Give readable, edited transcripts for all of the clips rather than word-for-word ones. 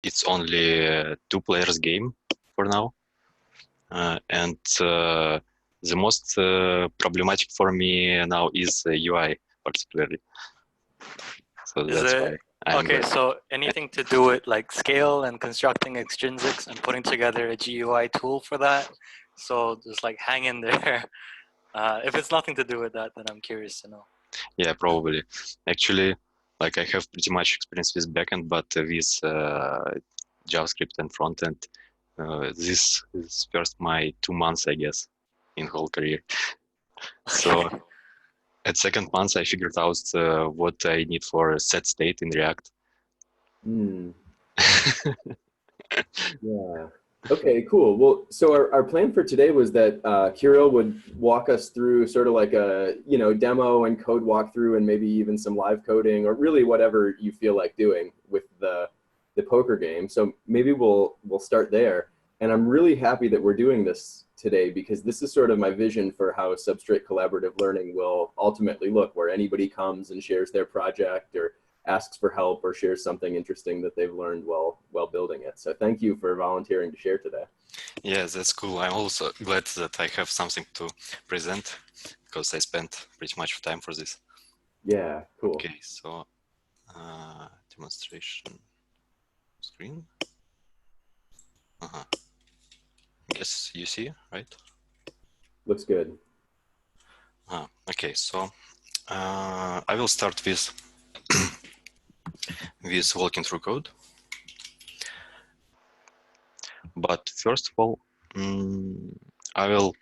it's only a 2 players game for now. And the most problematic for me now is UI particularly. So Is that's it why I'm okay? So anything to do with like scale and constructing extrinsics and putting together a GUI tool for that? So just like hang in there. If it's nothing to do with that, then I'm curious to know. Yeah, probably. Actually, like I have pretty much experience with backend, but with JavaScript and frontend. This is first my 2 months, I guess, in whole career. So Okay. at second month, I figured out what I need for set state in React. Yeah. Okay, cool. Well, so our plan for today was that Kirill would walk us through sort of like a, demo and code walkthrough and maybe even some live coding or really whatever you feel like doing with the poker game. So maybe we'll start there. And I'm really happy that we're doing this today because this is sort of my vision for how Substrate collaborative learning will ultimately look, where anybody comes and shares their project or asks for help or shares something interesting that they've learned while building it. So thank you for volunteering to share today. Yeah, that's cool. I'm also glad that I have something to present because I spent pretty much time for this. Yeah, cool. Okay, so demonstration screen. Guess you see, right? Looks good. Okay, so I will start with with walking through code. But first of all, I will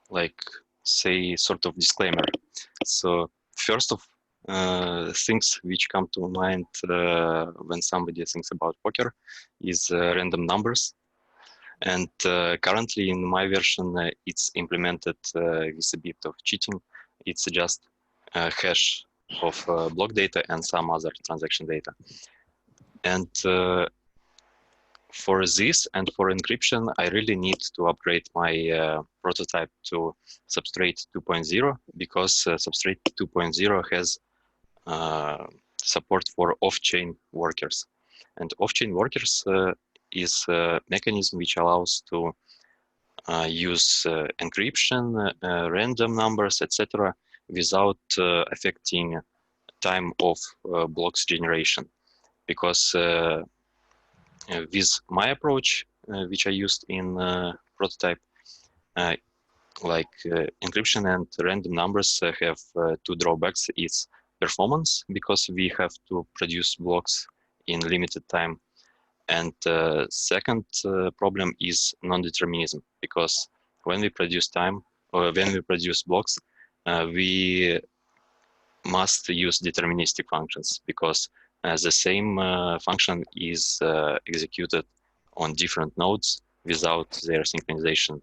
like say sort of disclaimer. So first of things which come to mind when somebody thinks about poker is random numbers. And currently in my version, it's implemented with a bit of cheating. It's just a hash of block data and some other transaction data. And for this and for encryption, I really need to upgrade my prototype to Substrate 2.0 because Substrate 2.0 has support for off-chain workers. And off-chain workers is a mechanism which allows to use encryption, random numbers, etc., without affecting time of blocks generation. Because with my approach, which I used in prototype, encryption and random numbers have two drawbacks. It's performance, because we have to produce blocks in limited time. And second problem is non-determinism, because when we produce blocks, we must use deterministic functions, because the same function is executed on different nodes without their synchronization.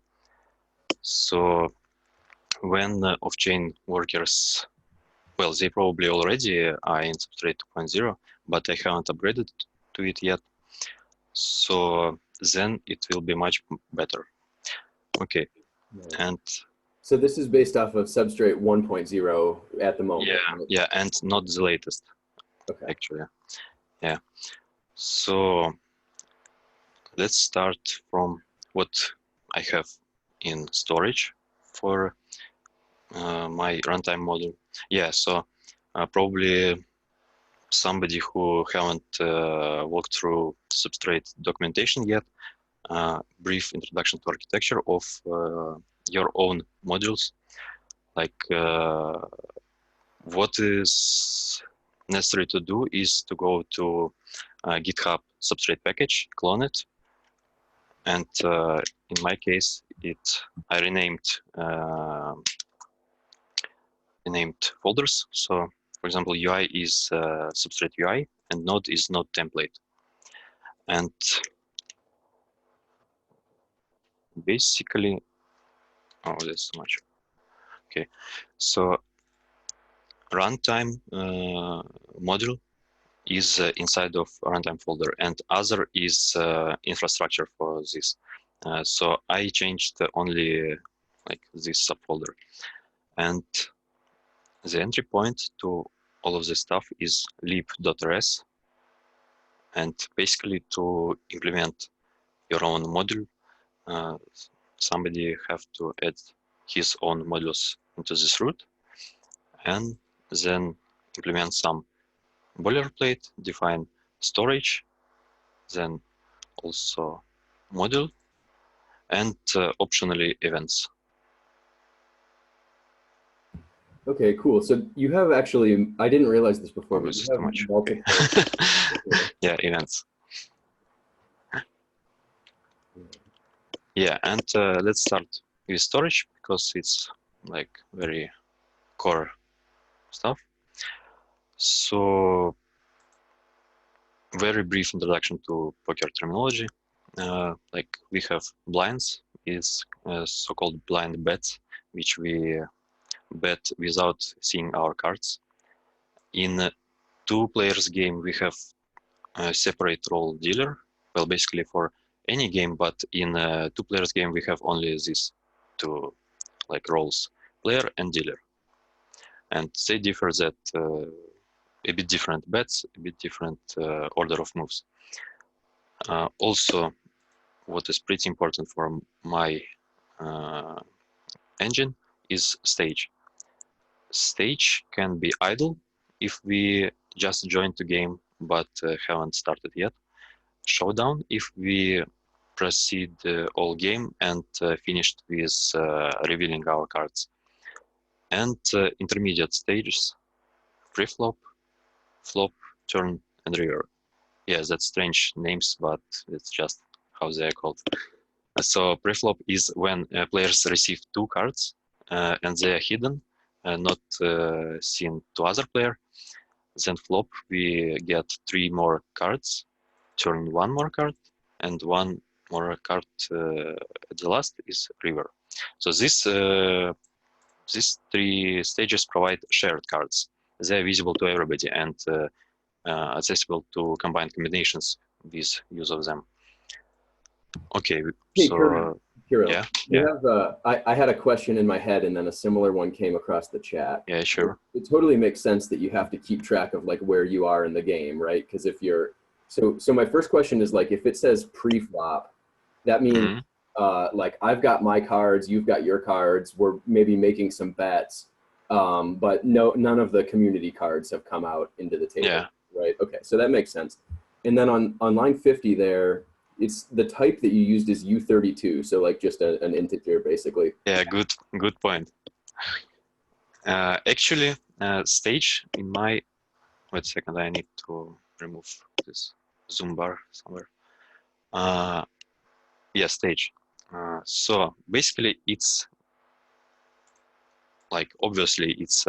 So when off-chain workers, well, they probably already are in Substrate 2.0, but I haven't upgraded to it yet. So then it will be much better. Okay, Right. and so this is based off of Substrate 1.0 at the moment. yeah, right? yeah, and not the latest. Okay. Actually, yeah. So let's start from what I have in storage for my runtime model. Yeah, so probably somebody who haven't walked through Substrate documentation yet, brief introduction to architecture of your own modules. Like what is necessary to do is to go to GitHub Substrate package, clone it, and in my case, I renamed folders. So, for example, UI is Substrate UI, and Node is Node template. And basically, oh, that's too much. Okay, so runtime module is inside of runtime folder, and other is infrastructure for this. So I changed only like this subfolder, and the entry point to all of this stuff is lib.rs, And basically, to implement your own module, somebody have to add his own modules into this root, and then implement some boilerplate, define storage, then also module, and optionally events. Okay, cool. So you have actually, I didn't realize this before, but This you is have too much. multiple. Okay. Yeah, events. Yeah, and let's start with storage because it's like very core stuff. So very brief introduction to poker terminology. Like we have blinds, is so-called blind bets, which we bet without seeing our cards. In a two players game, we have a separate role dealer. Well, basically for any game, but in a two players game, we have only these two like roles, player and dealer. And they differ that a bit different bets, a bit different order of moves. Also, what is pretty important for my engine is stage. Stage can be idle if we just joined the game but haven't started yet. Showdown if we proceed all game and finished with revealing our cards. And intermediate stages, pre-flop, flop, turn, and river. Yeah, that's strange names, but it's just how they are called. So pre-flop is when players receive two cards and they are hidden, not seen to other player. Then flop, we get three more cards, turn one more card, and one more card at the last is river. So these three stages provide shared cards. They are visible to everybody and accessible to combine combinations with use of them. Okay, Hey, so Kirill, yeah, you yeah, have, I had a question in my head and then a similar one came across the chat. yeah, sure. It totally makes sense that you have to keep track of like where you are in the game, right? Because if you're, so my first question is like, if it says pre-flop, that means like I've got my cards, you've got your cards, we're maybe making some bets, but none of the community cards have come out into the table, Yeah. right? Okay, so that makes sense. And then on line 50 there, it's the type that you used is U32, so like just an integer basically. Yeah, good point. Actually, stage in my, wait a second, I need to remove this zoom bar somewhere. Yeah, stage. So basically it's like, obviously it's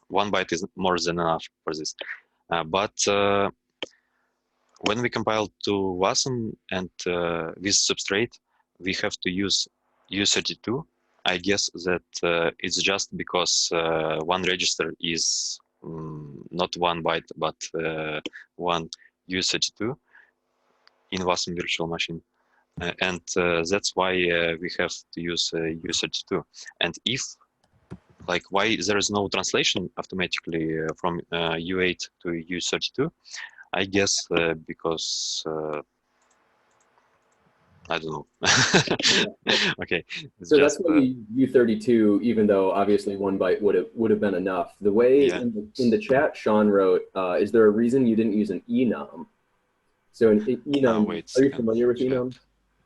one byte is more than enough for this. But when we compile to WASM and with Substrate, we have to use U32. I guess that it's just because one register is not one byte, but one U32 in WASM virtual machine. And that's why we have to use U32. And if, like, why there is no translation automatically from U8 to U32, I guess because I don't know. Okay. So that's why you use U32, even though obviously one byte would have been enough. The way in the chat, Sean wrote, "Is there a reason you didn't use an enum?" So an enum. Are you familiar with enum?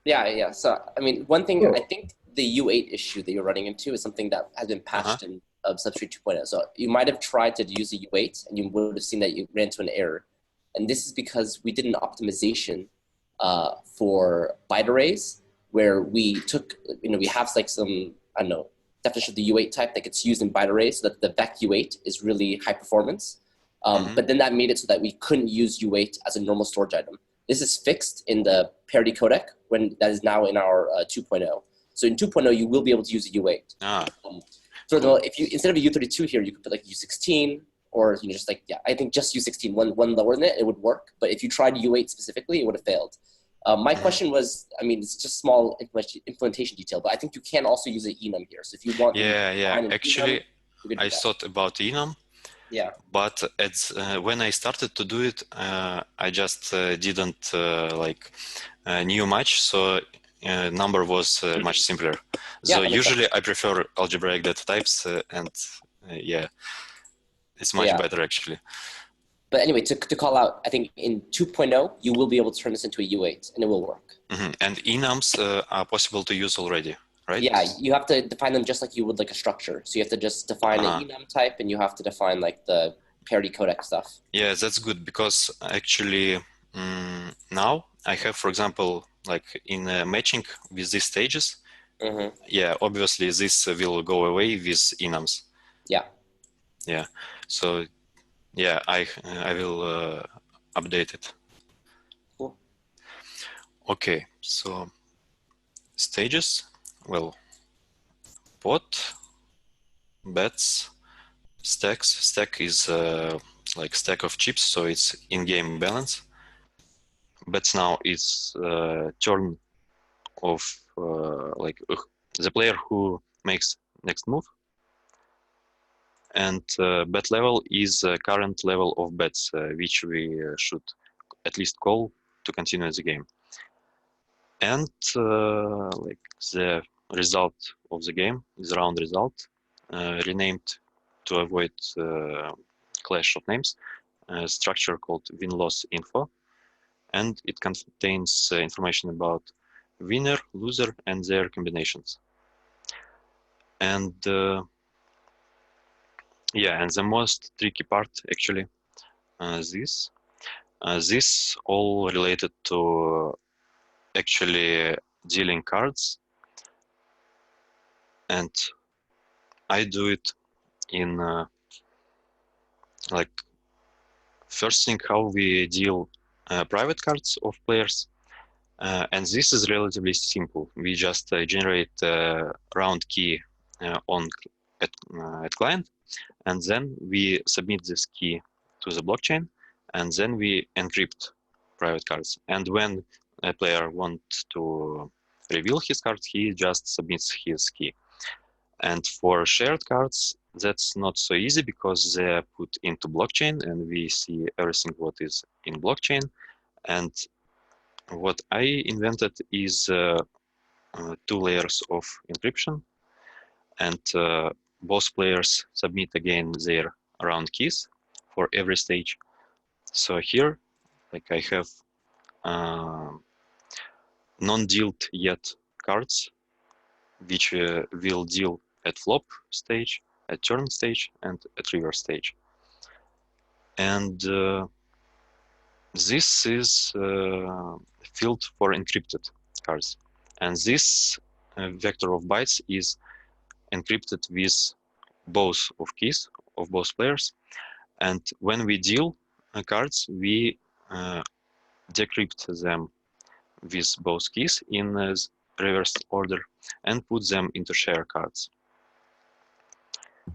Yeah. So I mean, one thing I think the U8 issue that you're running into is something that has been patched in Substrate 2.0. So you might have tried to use a U8 and you would have seen that you ran into an error. And this is because we did an optimization for byte arrays where we took, we have like some, I don't know, definition of the U8 type that gets used in byte arrays so that the VEC U8 is really high performance. But then that made it so that we couldn't use U8 as a normal storage item. This is fixed in the Parity codec when that is now in our 2.0. So in 2.0, you will be able to use a U8. So if you, instead of a U32 here, you could put like U16 or just like, I think just U16, one lower than it would work. But if you tried U8 specifically, it would have failed. My question was, I mean, it's just small implementation detail, but I think you can also use an enum here. So if you want, actually, I thought about enum, Yeah. But it's when I started to do it, I just didn't knew much, so number was much simpler. Yeah, So that makes sense. usually I prefer algebraic data types, and yeah, it's much Yeah. better actually. But anyway, to call out, I think in 2.0, you will be able to turn this into a U8 and it will work. And enums are possible to use already, right? Yeah, you have to define them just like you would like a structure. So you have to just define an enum type and you have to define like the parity codec stuff. Yeah, that's good because actually now I have, for example, like in matching with these stages, yeah, obviously this will go away with enums. Yeah. Yeah. So yeah, I will update it. Cool. Okay, so stages. Well, pot, bets, stacks. Stack is like stack of chips, so it's in-game balance. Bets now is turn of the player who makes next move, and bet level is current level of bets which we should at least call to continue the game, and like the result of the game is round result, renamed to avoid clash of names, structure called win-loss info, and it contains information about winner, loser, and their combinations. And yeah, and the most tricky part actually this all related to actually dealing cards, and I do it in like first thing how we deal private cards of players, and this is relatively simple. We just generate round key on at client, and then we submit this key to the blockchain, and then we encrypt private cards. And when a player wants to reveal his card, he just submits his key. And for shared cards, that's not so easy because they're put into blockchain and we see everything what is in blockchain. And what I invented is 2 layers of encryption, and both players submit again their round keys for every stage. So here, like I have non-dealt yet cards, which will deal at flop stage, at turn stage, and at river stage. And this is field for encrypted cards. And this vector of bytes is encrypted with both of keys of both players. And when we deal cards, we decrypt them with both keys in reverse order and put them into share cards.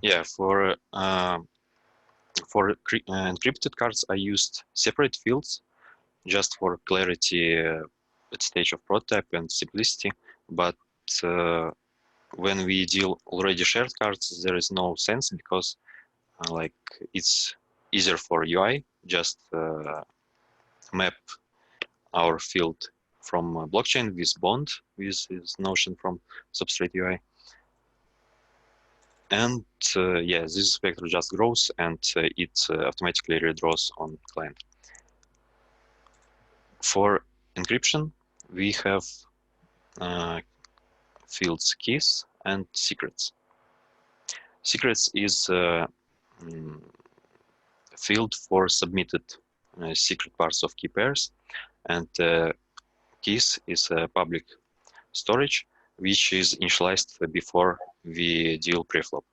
Yeah, for encrypted cards, I used separate fields just for clarity at stage of prototype and simplicity. But when we deal already shared cards, there is no sense because like it's easier for UI, just map our field from blockchain with bond with this notion from Substrate UI. And yeah, this vector just grows and it automatically redraws on client. For encryption, we have fields keys and secrets. Secrets is field for submitted secret parts of key pairs, and keys is public storage, which is initialized before we deal preflop.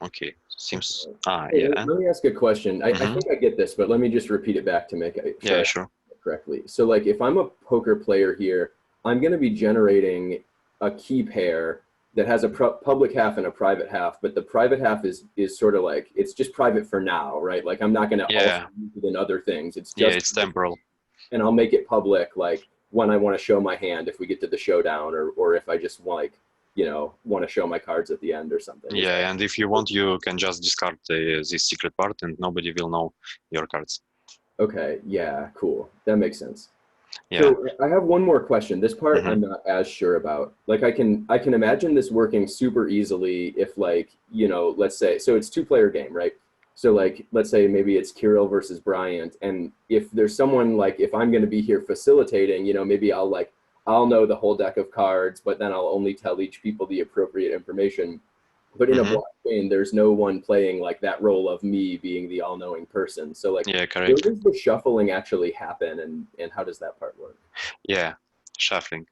Okay, seems Hey, yeah. let me ask a question. I think I get this, but let me just repeat it back to make it sure Yeah, sure. correctly. So like if I'm a poker player here, I'm going to be generating a key pair that has a public half and a private half, but the private half is sort of like, it's just private for now, right? Like I'm not going to also use it in other things. It's just, it's temporal. And I'll make it public like when I want to show my hand if we get to the showdown, or if I just like you know, want to show my cards at the end or something. Yeah, and if you want, you can just discard this secret part, and nobody will know your cards. Okay. Yeah. Cool. That makes sense. Yeah. So I have one more question. This part Mhm. I'm not as sure about. Like I can imagine this working super easily if, like, you know, let's say, so it's 2-player game, right? So like, let's say maybe it's Kirill versus Bryant, and if there's someone, like, if I'm going to be here facilitating, you know, maybe I'll know the whole deck of cards, but then I'll only tell each people the appropriate information. But in a Mhm. blockchain, there's no one playing like that role of me being the all-knowing person. So like, Yeah, where correct. does the shuffling actually happen, and how does that part work? Yeah, shuffling.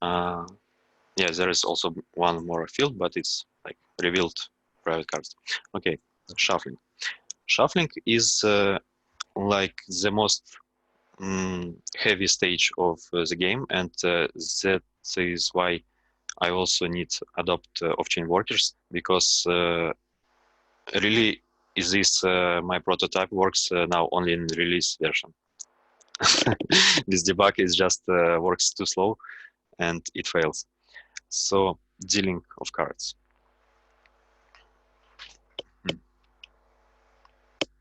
Yeah, there is also one more field, but it's like revealed private cards. Okay, shuffling. Shuffling is like the most heavy stage of the game, and that is why I also need adopt off-chain workers, because really is this my prototype works now only in release version. This debug is just works too slow and it fails. So dealing of cards.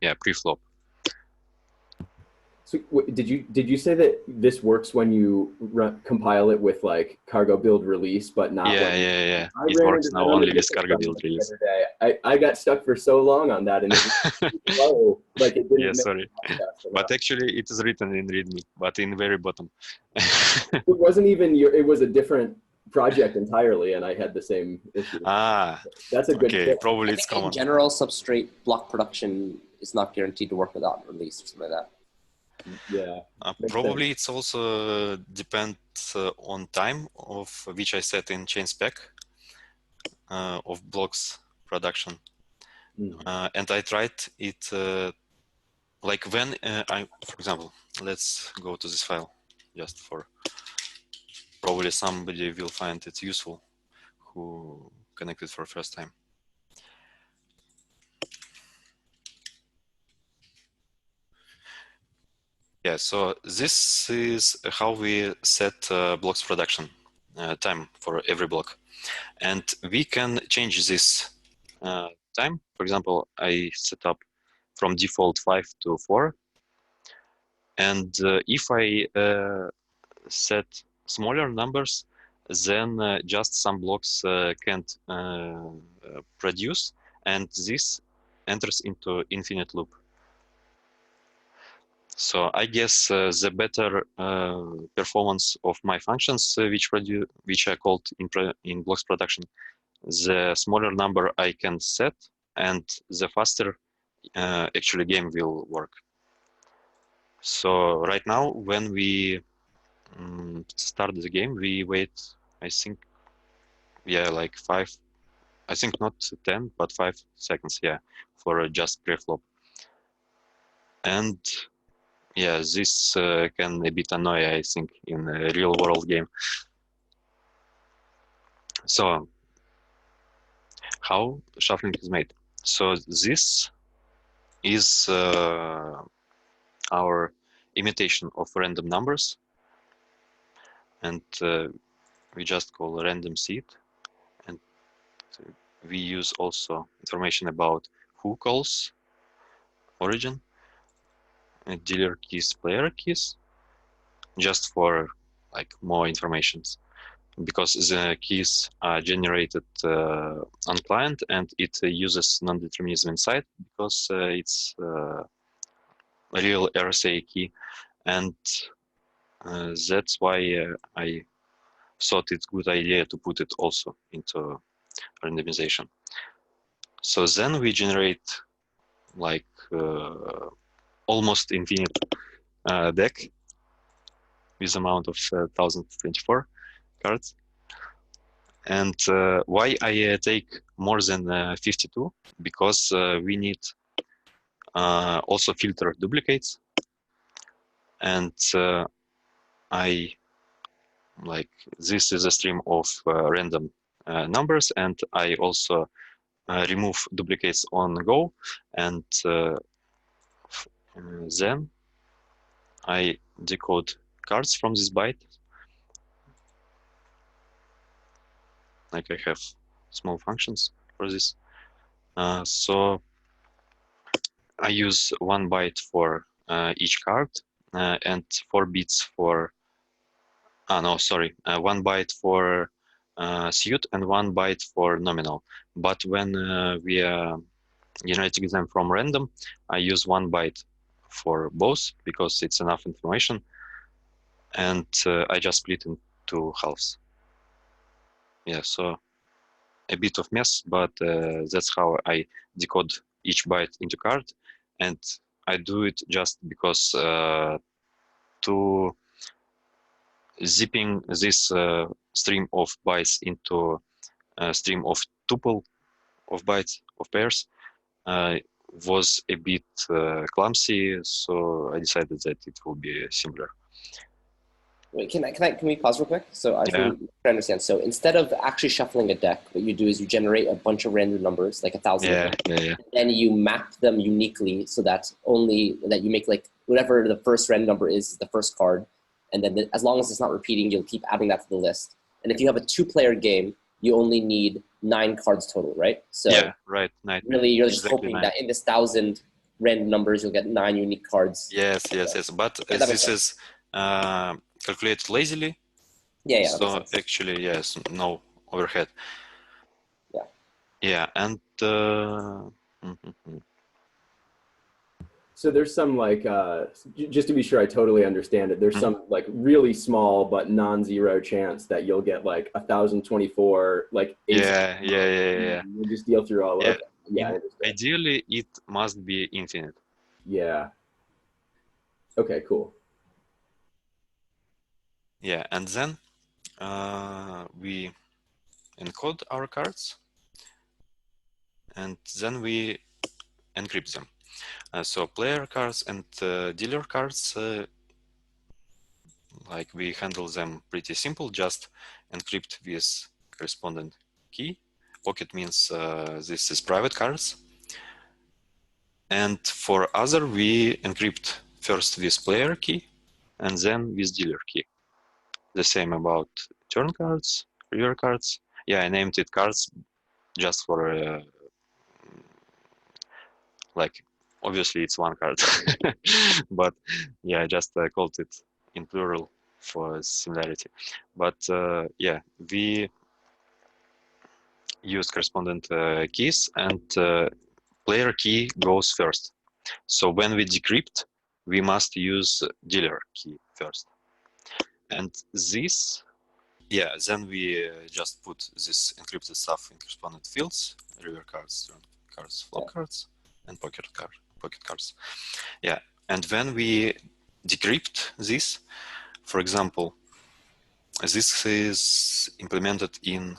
Yeah, pre-flop. So did you say that this works when you compile it with like cargo build release, but not Yeah, when you, yeah, yeah. I It ran works into now that on a only with different cargo build project the release. other day. I got stuck for so long on that, and it was slow, like it didn't Yeah, make sorry. it fast enough. But actually it is written in README, but in very bottom. It wasn't even it was a different project entirely, and I had the same issue. Ah, That's a good okay. tip. Probably I it's think in common. general, Substrate block production is not guaranteed to work without release or something like that. Yeah. Makes Probably sense. it's also depends on time of which I set in chain spec of blocks production. And I tried it like when for example, let's go to this file just for probably somebody will find it useful who connected for first time. Yeah, so this is how we set blocks production time for every block. And we can change this time. For example, I set up from default 5 to 4. And if I set smaller numbers, then just some blocks can't produce, and this enters into infinite loop. So I guess the better performance of my functions, which are called in blocks production, the smaller number I can set, and the faster actually game will work. So right now, when we start the game, we wait, I think, yeah, like 5, I think not 10, but 5 seconds, yeah, for just pre-flop. And yeah, this can a bit annoy, I think, in a real world game. So how shuffling is made? So this is our imitation of random numbers, and we just call random seed, and we use also information about who calls origin, dealer keys, player keys, just for like more informations, because the keys are generated on client, and it uses non-determinism inside because it's a real RSA key, and that's why I thought it's a good idea to put it also into randomization. So then we generate like almost infinite deck with amount of 1024 cards. And why I take more than 52? Because we need also filter duplicates. And I like this is a stream of random numbers, and I also remove duplicates on go, and then I decode cards from this byte. Like I have small functions for this. So I use 1 byte for each card and 4 bits for, no, sorry, 1 byte for suit and 1 byte for nominal. But when we are generating them from random, I use 1 byte for both because it's enough information, and I just split into halves. Yeah, so a bit of mess, but that's how I decode each byte into card, and I do it just because to zipping this stream of bytes into a stream of tuple of bytes of pairs was a bit clumsy, so I decided that it will be simpler. Wait, can we pause real quick? So I Yeah. think I understand. So instead of actually shuffling a deck, what you do is you generate a bunch of random numbers, like 1,000 of them, Yeah. and you map them uniquely so that you make like whatever the first random number is the first card, and then as long as it's not repeating, you'll keep adding that to the list. And if you have a 2-player game, you only need 9 cards total, right? So Yeah, right. really, you're just exactly hoping 9. that in this 1,000 random numbers, you'll get 9 unique cards. Yes. But Yeah, this is calculated lazily. Yeah, So actually, yes, no overhead. Yeah. Yeah, and So there's some like, just to be sure I totally understand it, there's some like really small but non-zero chance that you'll get like 1,024 like ace. Yeah. You just deal through all of it. Yeah, I understand. Ideally, it must be infinite. Yeah. Okay, cool. Yeah, and then we encode our cards, and then we encrypt them. So player cards and dealer cards, like we handle them pretty simple, just encrypt with correspondent key. Pocket means this is private cards. And for other, we encrypt first with player key and then with dealer key. The same about turn cards, river cards. Yeah, I named it cards just for like, obviously it's one card, but yeah, I just called it in plural for similarity. But yeah, we use correspondent keys, and player key goes first. So when we decrypt, we must use dealer key first. And this, yeah, then we just put this encrypted stuff in correspondent fields: river cards, turn cards, flop cards, and pocket cards. Yeah, and when we decrypt this, for example, this is implemented in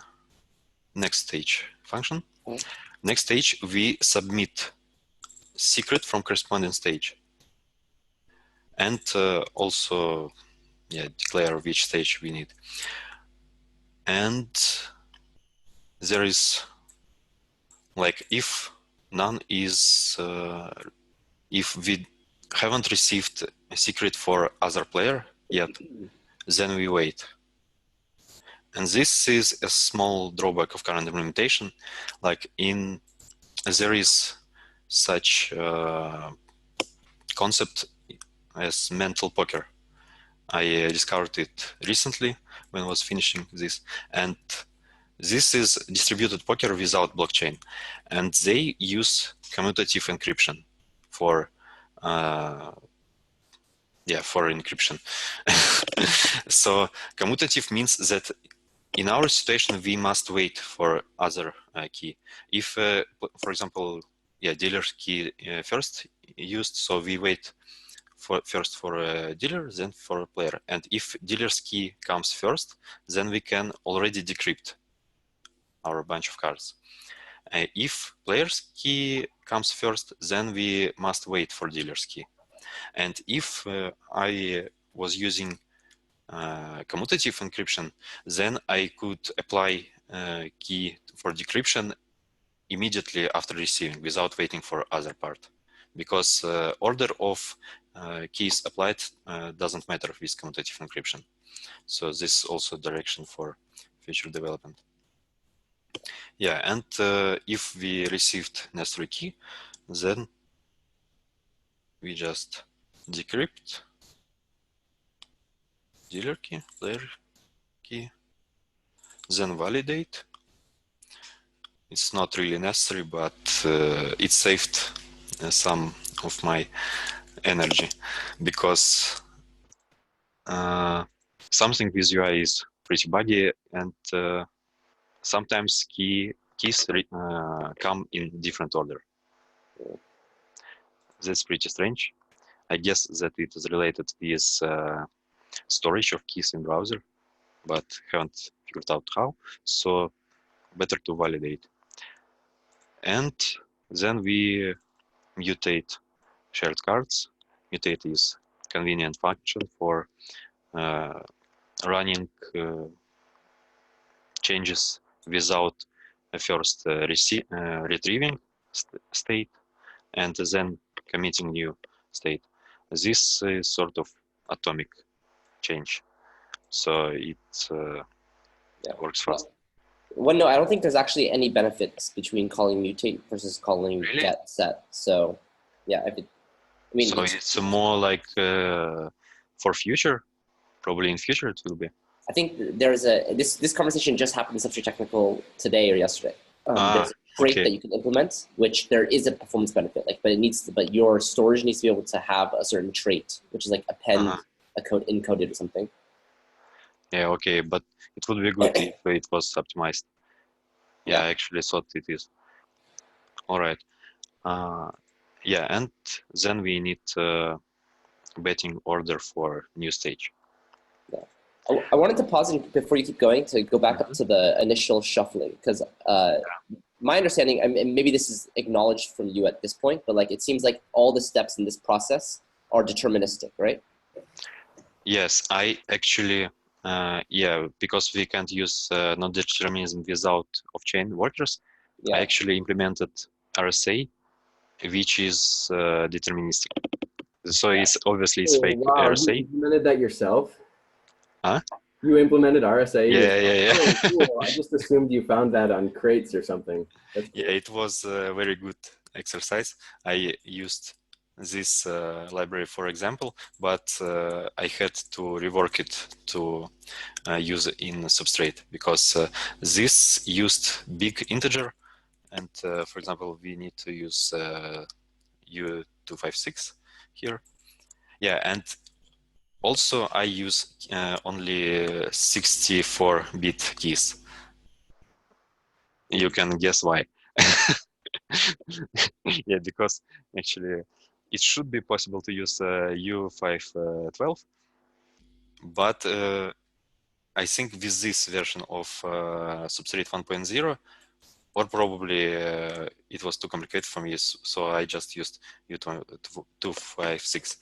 next stage function. Next stage, we submit secret from corresponding stage, and also declare which stage we need. And there is like, if none is, if we haven't received a secret for other player yet, then we wait. And this is a small drawback of current implementation. Like there is such concept as mental poker. I discovered it recently when I was finishing this, and this is distributed poker without blockchain, and they use commutative encryption for for encryption. So commutative means that in our situation we must wait for other key. If, for example, dealer's key first used, so we wait first for a dealer, then for a player. And if dealer's key comes first, then we can already decrypt our bunch of cards. If player's key comes first, then we must wait for dealer's key. And if I was using commutative encryption, then I could apply key for decryption immediately after receiving without waiting for other part, because order of keys applied doesn't matter with commutative encryption. So this is also direction for future development. Yeah, and if we received necessary key, then we just decrypt dealer key, player key, then validate. It's not really necessary, but it saved some of my energy, because something with UI is pretty buggy, and sometimes keys come in different order. That's pretty strange. I guess that it is related with storage of keys in browser, but haven't figured out how. So better to validate. And then we mutate shared cards. Mutate is convenient function for running changes without first retrieving state and then committing new state. This is sort of atomic change, so it works fast. Well, no, I don't think there's actually any benefits between calling mutate versus calling Really? get set. So, yeah, I mean, so it's more like for future, probably in future it will be. I think there's this conversation just happened in Substrate Technical today or yesterday. There's a trait that you can implement, which there is a performance benefit, but your storage needs to be able to have a certain trait, which is like append a code encoded or something. Yeah, okay, but it would be good if it was optimized. Yeah, I actually thought it is. All right. Yeah, and then we need betting order for new stage. Yeah. I wanted to pause before you keep going to go back up to the initial shuffling, because my understanding, and maybe this is acknowledged from you at this point, but like it seems like all the steps in this process are deterministic, right? Yes, I actually, yeah, because we can't use non-determinism without off-chain workers. I actually implemented RSA, which is deterministic. So it's obviously it's fake RSA. You implemented that yourself? Huh? You implemented RSA? Yeah. Oh, cool. I just assumed you found that on crates or something. That's cool. Yeah, it was a very good exercise. I used this library, for example, but I had to rework it to use it in Substrate, because this used big integer, and for example, we need to use U256 here. Yeah, and also I use only 64-bit keys. You can guess why. Yeah, because actually it should be possible to use U512, but I think with this version of Substrate 1.0, or probably it was too complicated for me, so I just used U256.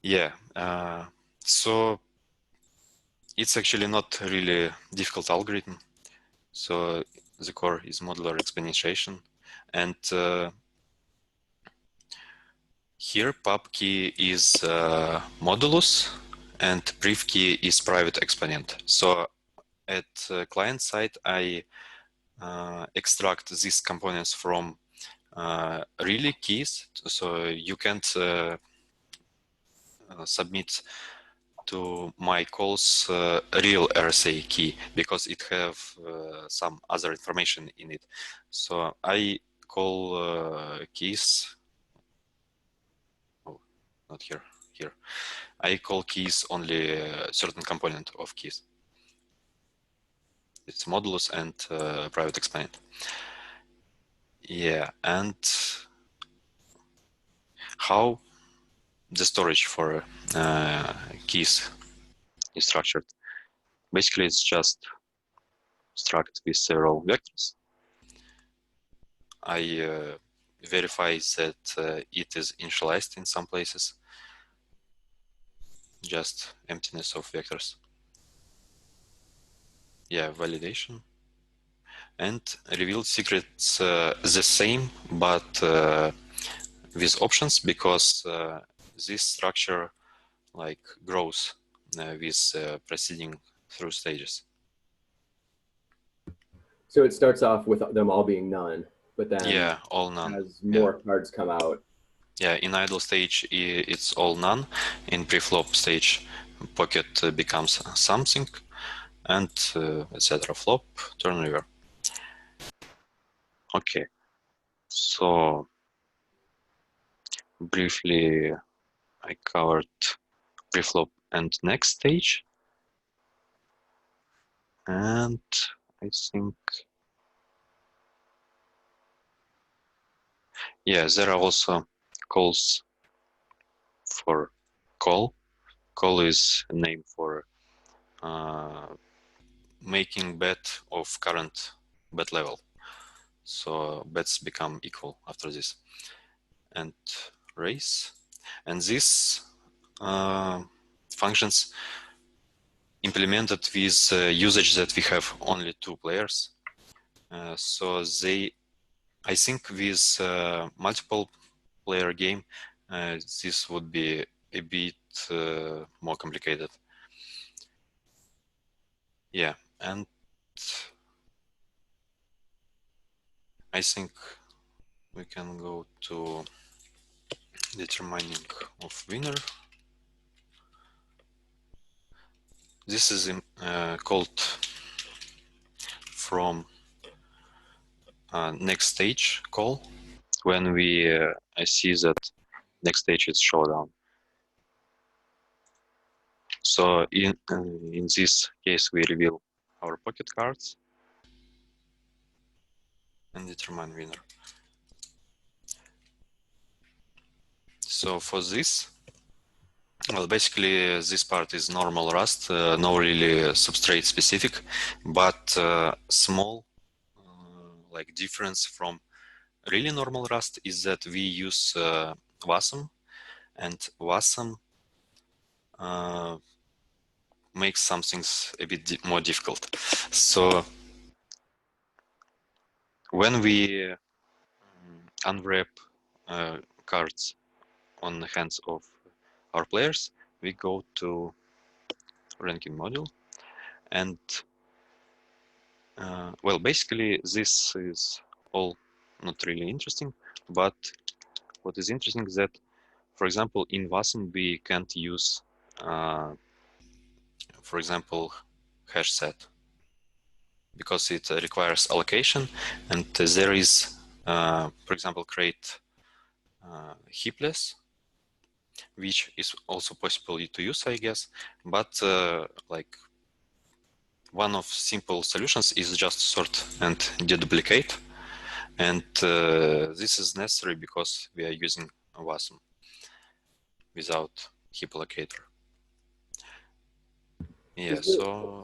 Yeah, so it's actually not really difficult algorithm. So the core is modular exponentiation, and here pub key is modulus, and priv key is private exponent. So at client side, I extract these components from really keys, so you can't submit to my calls real RSA key, because it have some other information in it. So I call keys, oh, not here, here. I call keys only a certain component of keys. It's modulus and private exponent. Yeah, and how the storage for keys is structured. Basically, it's just struct with several vectors. I verify that it is initialized in some places. Just emptiness of vectors. Yeah, validation. And revealed secrets the same, but with options, because this structure like grows with proceeding through stages. So it starts off with them all being none, but then Yeah, all none. as more cards come out. Yeah, in idle stage it's all none. In pre-flop stage, pocket becomes something, and etc. Flop, turn river. Okay, so briefly I covered pre-flop and next stage, and I think yeah, there are also calls for call. Call is a name for making bet of current bet level. So bets become equal after this. And raise. And these functions implemented with usage that we have only 2 players. So I think with multiple player game, this would be a bit more complicated. Yeah, and I think we can go to determining of winner. This is called from next stage call. When I see that next stage is showdown. So in this case, we reveal our pocket cards and determine winner. So for this, well, basically this part is normal Rust, no really substrate specific, but small like difference from really normal Rust is that we use WASM, and WASM makes some things a bit more difficult. So when we unwrap cards on the hands of our players, we go to ranking module, and well, basically this is all not really interesting, but what is interesting is that, for example, in WASM we can't use, for example, hash set, because it requires allocation, and there is, for example, create heapless, which is also possible to use, I guess, but like one of simple solutions is just sort and deduplicate, and this is necessary because we are using WASM without heap allocator. Yeah, so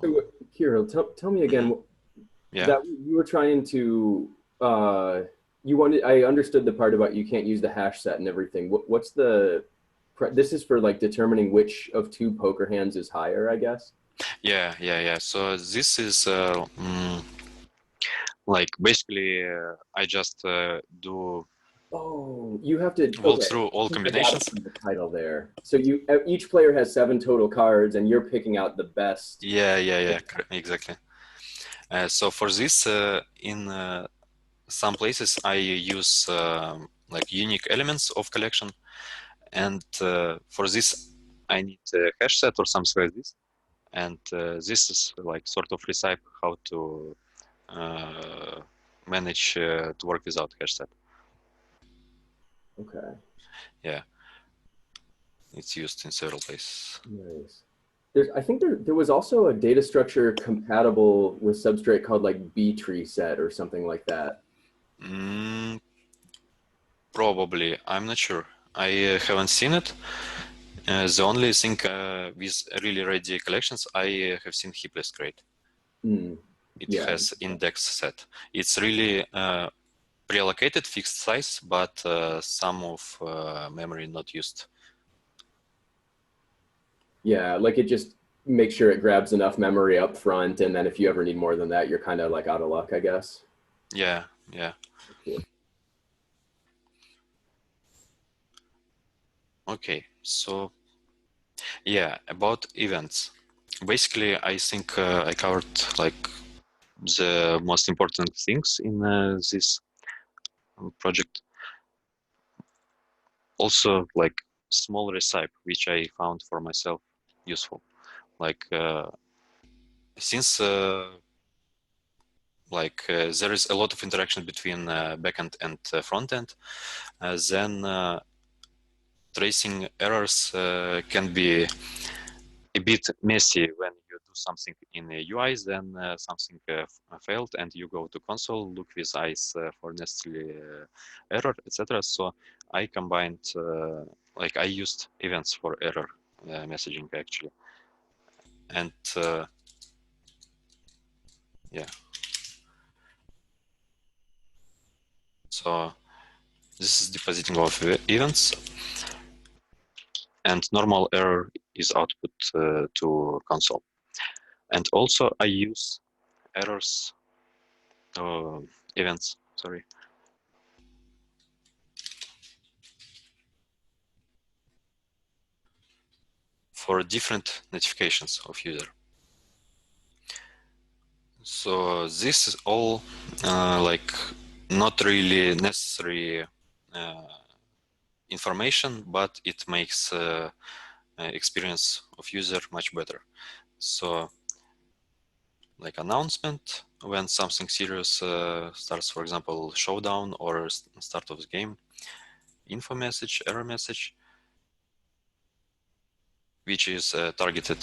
Kirill, tell me again. Yeah. That you were trying to you wanted. I understood the part about you can't use the hash set and everything. What's the? This is for like determining which of 2 poker hands is higher, I guess. Yeah. So this is like basically I just do. Oh, you have to walk through all combinations. The title there. So each player has 7 total cards, and you're picking out the best. Yeah, exactly. So for this, in some places I use like unique elements of collection, and for this I need a hash set or something like this, and this is like sort of recipe how to manage to work without hash set. Okay. Yeah, it's used in several places. Nice. I think there was also a data structure compatible with Substrate called like B-tree set or something like that. Probably, I'm not sure. I haven't seen it. The only thing with really ready collections, I have seen heapless crate. It has index set. It's really pre-allocated fixed size, but some of memory not used. Yeah, like it just makes sure it grabs enough memory up front, and then if you ever need more than that, you're kind of like out of luck, I guess. Yeah. Cool. Okay, so yeah, about events. Basically, I think I covered like the most important things in this project. Also, like small recipe, which I found for myself useful. Like since there is a lot of interaction between backend and frontend, then tracing errors can be a bit messy when you do something in a UI, then something failed, and you go to console, look with eyes for necessary error, etc. So I combined, like I used events for error messaging actually, and yeah. So this is depositing of events, and normal error is output to console. And also I use errors, events, sorry, for different notifications of user. So this is all like not really necessary information, but it makes experience of user much better. So like announcement when something serious starts, for example, showdown or start of the game, info message, error message, which is targeted.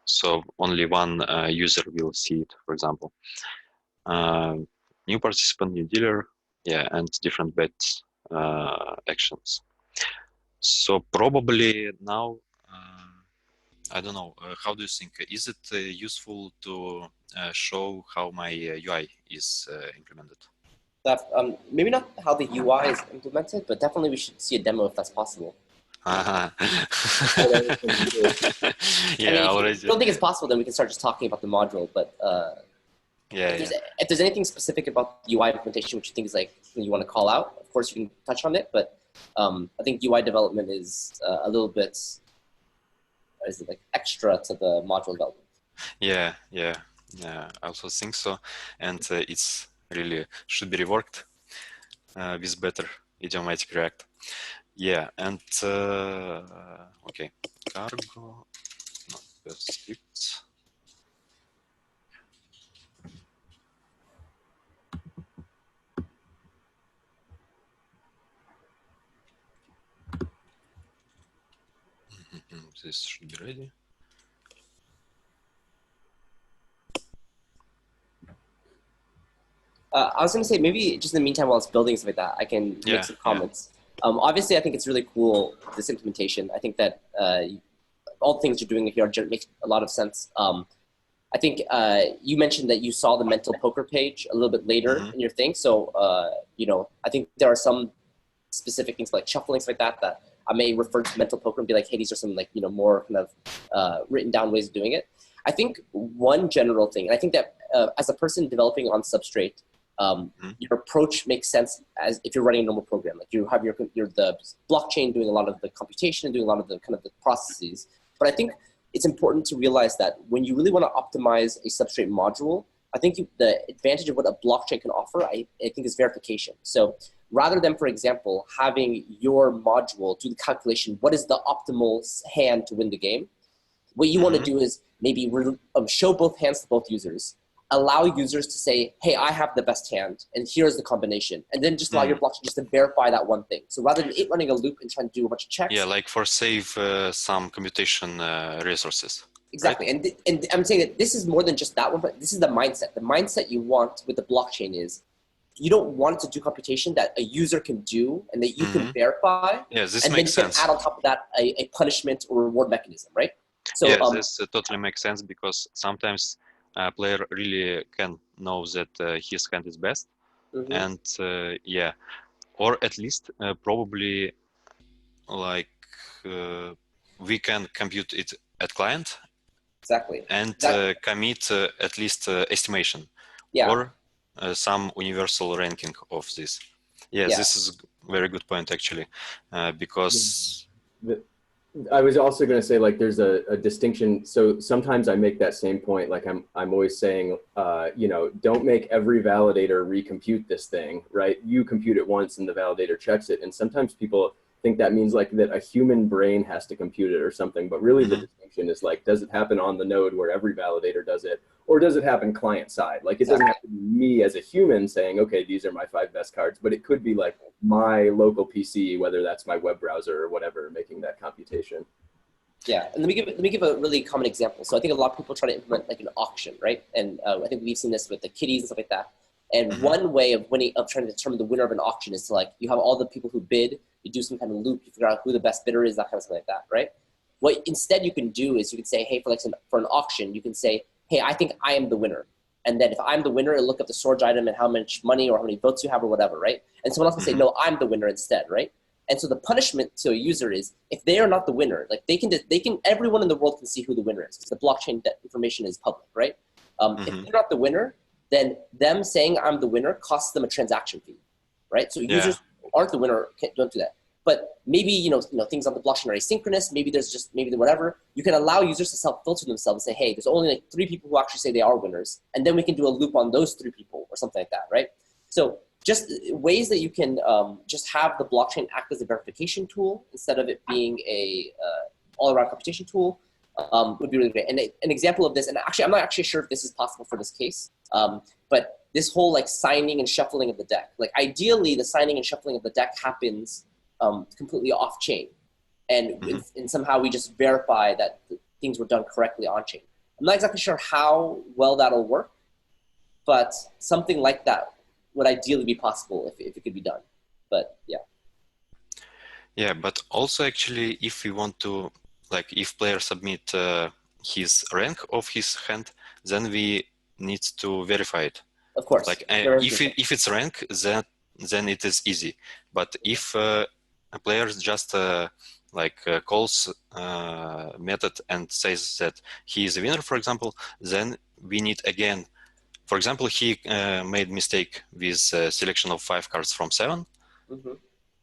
So only one user will see it, for example. New participant, new dealer, yeah, and different bet actions. So probably now, I don't know, how do you think? Is it useful to show how my UI is implemented? That maybe not how the UI is implemented, but definitely we should see a demo if that's possible. Yeah, If you don't think it's possible, then we can start just talking about the module. But if there's anything specific about the UI implementation which you think is like you want to call out, of course you can touch on it. But I think UI development is a little bit, is it like extra to the module development? Yeah, I also think so, and it's really should be reworked with better idiomatic React. Yeah, and okay, cargo, not the scripts. This should be ready. I was going to say, maybe just in the meantime, while it's building stuff like that, I can make some comments. Obviously, I think it's really cool, this implementation. I think that all the things you're doing here make a lot of sense. I think you mentioned that you saw the mental poker page a little bit later in your thing. So, I think there are some specific things like shuffling, stuff like that I may refer to mental poker and be like, hey, these are some more kind of written down ways of doing it. I think one general thing, and I think that as a person developing on Substrate, your approach makes sense as if you're running a normal program. Like you have the blockchain doing a lot of the computation and doing a lot of the kind of the processes. But I think it's important to realize that when you really want to optimize a Substrate module, I think the advantage of what a blockchain can offer, I think, is verification. So rather than, for example, having your module do the calculation, what is the optimal hand to win the game? What you want to do is maybe show both hands to both users, allow users to say, hey, I have the best hand, and here's the combination. And then just allow your blockchain just to verify that one thing. So rather than it running a loop and trying to do a bunch of checks. Yeah, like for save some computation resources. Exactly. Right? And I'm saying that this is more than just that one, but this is the mindset. The mindset you want with the blockchain is you don't want to do computation that a user can do and that you can verify. Yeah, this and makes then you sense. can add on top of that a punishment or reward mechanism, right? So, yeah, this totally makes sense because sometimes a player really can know that his hand is best, and yeah, or at least probably like we can compute it at client. Exactly. And commit at least estimation or some universal ranking of this. Yeah, this is a very good point actually, because I was also going to say, like, there's a distinction. So sometimes I make that same point. Like I'm always saying, you know, don't make every validator recompute this thing, right? You compute it once and the validator checks it. And sometimes people think that means like that a human brain has to compute it or something. But really the distinction is like, does it happen on the node where every validator does it? Or does it happen client side? Like it doesn't have to be me as a human saying, okay, these are my 5 best cards, but it could be like my local PC, whether that's my web browser or whatever, making that computation. Yeah, and let me give a really common example. So I think a lot of people try to implement like an auction, right? And I think we've seen this with the kitties and stuff like that. And one way of trying to determine the winner of an auction is to like, you have all the people who bid, you do some kind of loop, you figure out who the best bidder is, that kind of stuff like that, right? What instead you can do is you can say, hey, for an auction, you can say, hey, I think I am the winner. And then if I'm the winner, it'll look up the storage item and how much money or how many votes you have or whatever, right? And someone else can say, no, I'm the winner instead, right? And so the punishment to a user is if they are not the winner, like everyone in the world can see who the winner is because the blockchain information is public, right? If they're not the winner, then them saying I'm the winner costs them a transaction fee, right? So users who aren't the winner don't do that. But maybe you know things on the blockchain are asynchronous. Maybe whatever. You can allow users to self-filter themselves and say, hey, there's only like 3 people who actually say they are winners, and then we can do a loop on those 3 people or something like that, right? So just ways that you can just have the blockchain act as a verification tool instead of it being a all-around computation tool would be really great. And an example of this, and actually I'm not actually sure if this is possible for this case, but this whole like signing and shuffling of the deck. Like ideally, the signing and shuffling of the deck happens completely off-chain, and somehow we just verify that things were done correctly on-chain. I'm not exactly sure how well that'll work, but something like that would ideally be possible if it could be done. But yeah. Yeah, but also actually, if we want to, like, if player submit his rank of his hand, then we need to verify it. Of course. Like, if it's rank, then it is easy. But if a player just calls method and says that he is a winner, for example, then we need again. For example, he made mistake with selection of 5 cards from 7,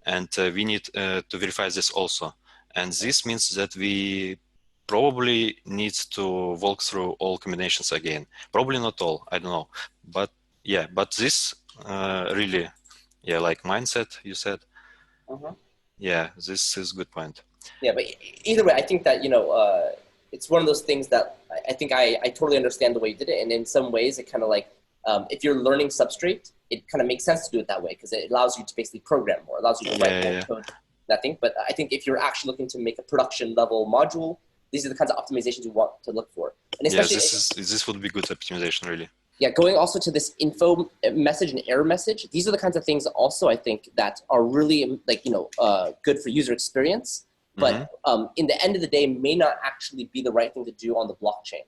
and we need to verify this also. And this means that we probably need to walk through all combinations again. Probably not all, I don't know. But yeah, but this really, yeah, like mindset you said. Yeah, this is a good point. Yeah, but either way, I think that, it's one of those things that I think I totally understand the way you did it. And in some ways, it kind of like, if you're learning Substrate, it kind of makes sense to do it that way because it allows you to basically program more, allows you to write more code, that thing. But I think if you're actually looking to make a production level module, these are the kinds of optimizations you want to look for. And especially this would be good optimization, really. Yeah, going also to this info message and error message, these are the kinds of things also I think that are really good for user experience, but in the end of the day may not actually be the right thing to do on the blockchain.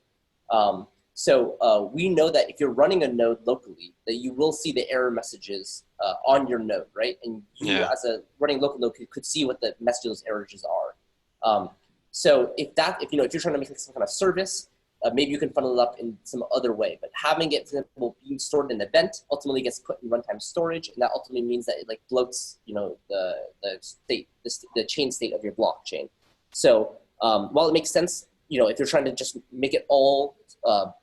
So we know that if you're running a node locally, that you will see the error messages on your node, right? And you as a running local node could see what the message of those errors are. So if you're trying to make some kind of service, maybe you can funnel it up in some other way, but having it, for example, being stored in an event ultimately gets put in runtime storage, and that ultimately means that it like bloats, the chain state of your blockchain. So while it makes sense, if you're trying to just make it all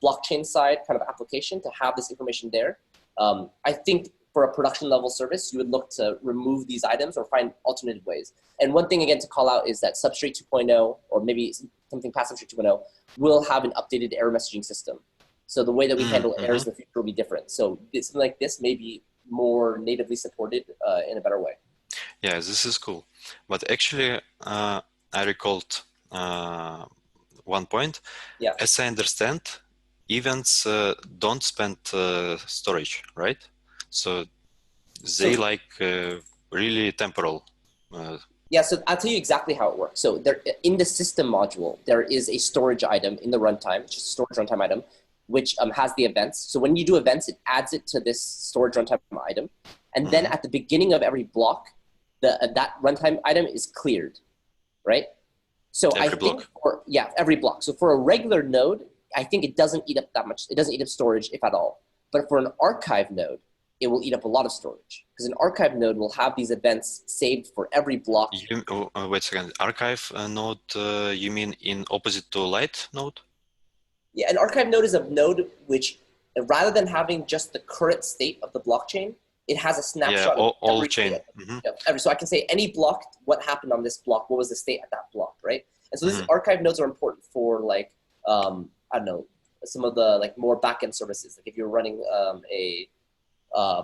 blockchain side kind of application to have this information there, I think for a production level service, you would look to remove these items or find alternative ways. And one thing again to call out is that Substrate 2.0, or maybe something past Substrate 2.0, will have an updated error messaging system. So the way that we handle errors in the future will be different. So something like this may be more natively supported in a better way. Yeah, this is cool. But actually, I recalled one point. Yeah. As I understand, events don't spend storage, right? So they really temporal. Yeah, so I'll tell you exactly how it works. So there, in the system module, there is a storage item in the runtime, which is a storage runtime item, which has the events. So when you do events, it adds it to this storage runtime item. And then at the beginning of every block, that runtime item is cleared, right? So every block. So for a regular node, I think it doesn't eat up that much. It doesn't eat up storage, if at all. But for an archive node, it will eat up a lot of storage because an archive node will have these events saved for every block. Wait a second. Archive node, you mean in opposite to light node? Yeah, an archive node is a node which, rather than having just the current state of the blockchain, it has a snapshot of all every chain. So I can say any block, what happened on this block, what was the state at that block, right? And so these archive nodes are important for like, I don't know, some of the like more backend services. Like if you're running a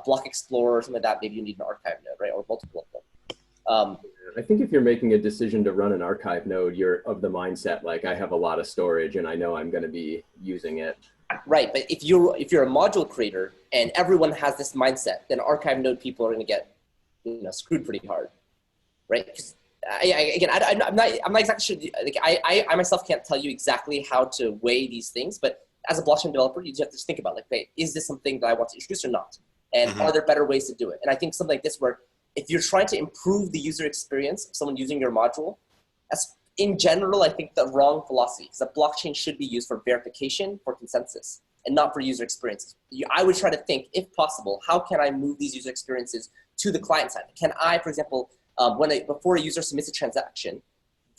block explorer or something like that, maybe you need an archive node, right? Or multiple of them. I think if you're making a decision to run an archive node, you're of the mindset like I have a lot of storage and I know I'm going to be using it. Right, but if you're a module creator and everyone has this mindset, then archive node people are going to get, screwed pretty hard, right? Because I'm not exactly sure. Like I myself can't tell you exactly how to weigh these things, but as a blockchain developer, you just have to think about like, wait, is this something that I want to introduce or not? And are there better ways to do it? And I think something like this, where if you're trying to improve the user experience of someone using your module, that's in general, I think the wrong philosophy, because a blockchain should be used for verification, for consensus, and not for user experiences. I would try to think, if possible, how can I move these user experiences to the client side? Can I, for example, before a user submits a transaction,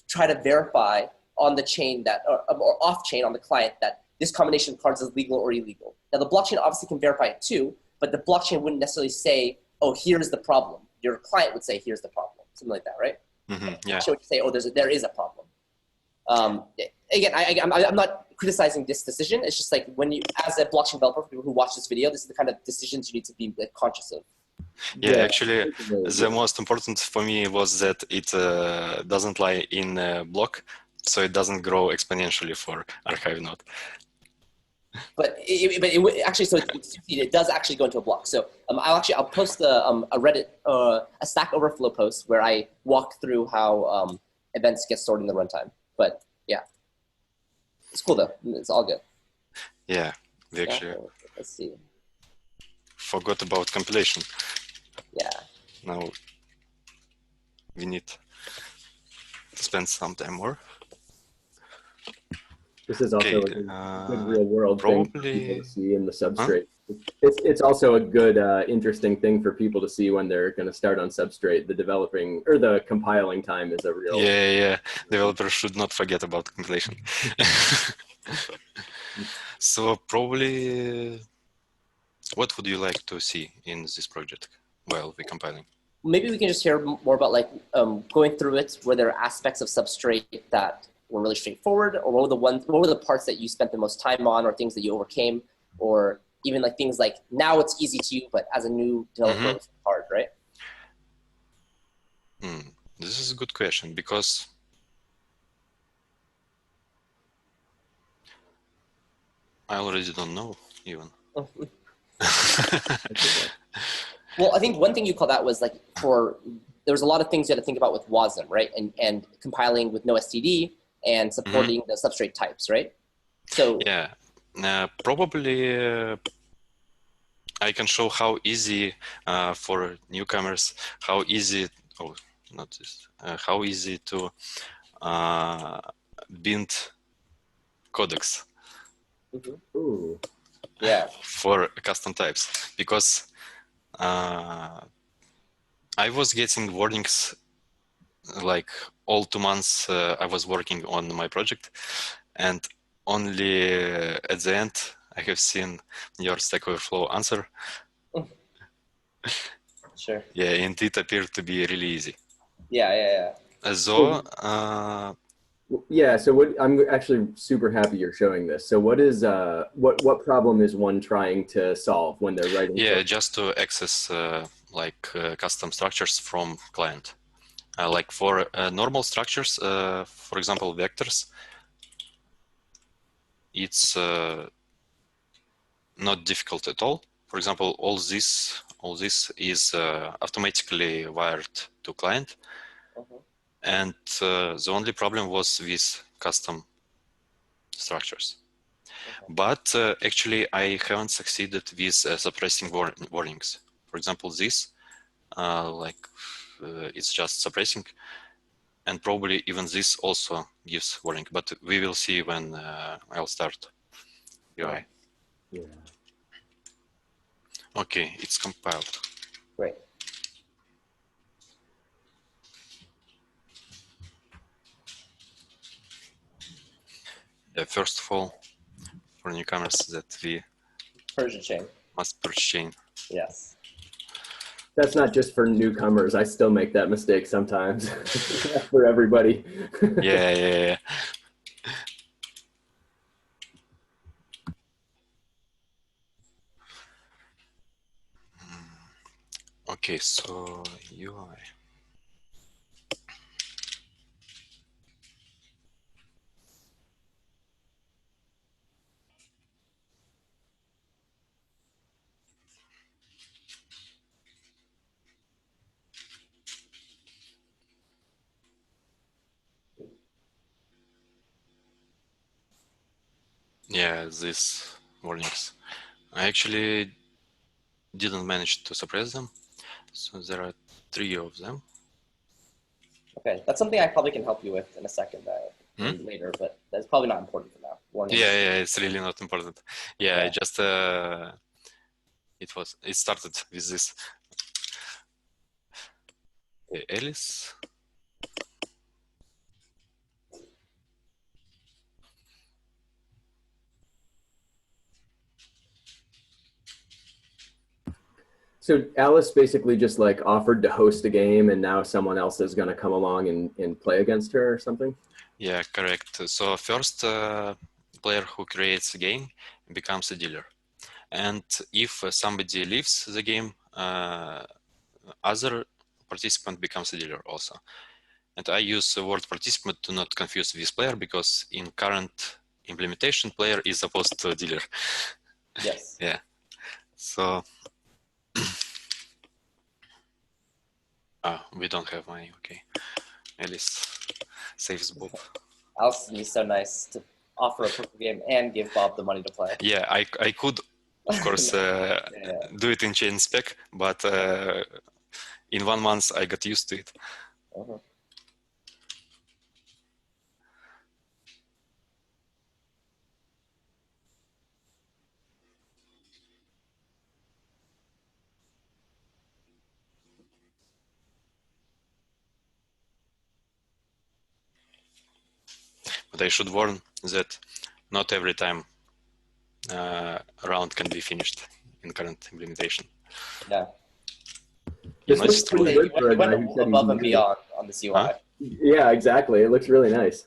try to verify on the chain that, or off chain on the client, that this combination of cards is legal or illegal? Now, the blockchain obviously can verify it too, but the blockchain wouldn't necessarily say, oh, here's the problem. Your client would say, here's the problem, something like that, right? Yeah. Would say, oh, there is a problem. Again, I'm not criticizing this decision. It's just like when you, as a blockchain developer, for people who watch this video, this is the kind of decisions you need to be conscious of. Yeah, actually, the most important for me was that it doesn't lie in a block, so it doesn't grow exponentially for archive node. But it does actually go into a block. So I'll post a Reddit, a Stack Overflow post where I walk through how events get stored in the runtime. But yeah, it's cool though. It's all good. Yeah, we actually let's see. Forgot about compilation. Yeah. Now we need to spend some time more. This is also a good real world thing for people to see in the Substrate. It's also a good interesting thing for people to see when they're going to start on Substrate. The developing or the compiling time is a real. Yeah. Developers should not forget about compilation. So probably, what would you like to see in this project while we're compiling? Maybe we can just hear more about like going through it. Were there aspects of Substrate that were really straightforward, or what were the parts that you spent the most time on, or things that you overcame, or even like things like now it's easy to you, but as a new developer, it's hard, right? This is a good question because I already don't know even. Well, I think one thing you called out was like there was a lot of things you had to think about with WASM, right? And compiling with no STD and supporting the substrate types, right? So yeah, probably I can show how easy for newcomers, how easy to bind codecs for custom types, because I was getting warnings like all 2 months I was working on my project, and only at the end I have seen your Stack Overflow answer. Sure. Yeah, and it appeared to be really easy. Yeah. So, so I'm actually super happy you're showing this. So what is what problem is one trying to solve when they're writing? Yeah, just to access custom structures from client. Like for normal structures, for example, vectors, it's not difficult at all. For example, all this is automatically wired to client. And the only problem was with custom structures. But actually, I haven't succeeded with suppressing warnings. For example, this, it's just suppressing, and probably even this also gives warning. But we will see when I'll start UI. Yeah. Okay, it's compiled. Great. First of all, for newcomers, that we Persian chain. must purge chain. Yes. That's not just for newcomers. I still make that mistake sometimes. That's for everybody. Yeah. Okay, so UI. Yeah, these warnings. I actually didn't manage to suppress them, so there are 3 of them. Okay, that's something I probably can help you with in a second, later, but that's probably not important for now. Warning. Yeah, it's really not important. Yeah, Yeah. just it started with this. Alice. So Alice basically just like offered to host a game, and now someone else is going to come along and play against her or something? Yeah, correct. So first player who creates a game becomes a dealer. And if somebody leaves the game, other participant becomes a dealer also. And I use the word participant to not confuse this player, because in current implementation, player is opposed to dealer. Yes. Yeah. So we don't have money. Okay. Alice saves Bob. Alice is so nice to offer a poker game and give Bob the money to play. Yeah, I could, of course, do it in chain spec, but in 1 month I got used to it. Uh-huh. But I should warn that not every time round can be finished in current implementation. Yeah. This Not looks just pretty really. good for a guy who said he's above and new. beyond on this UI. Huh? Yeah, exactly. It looks really nice.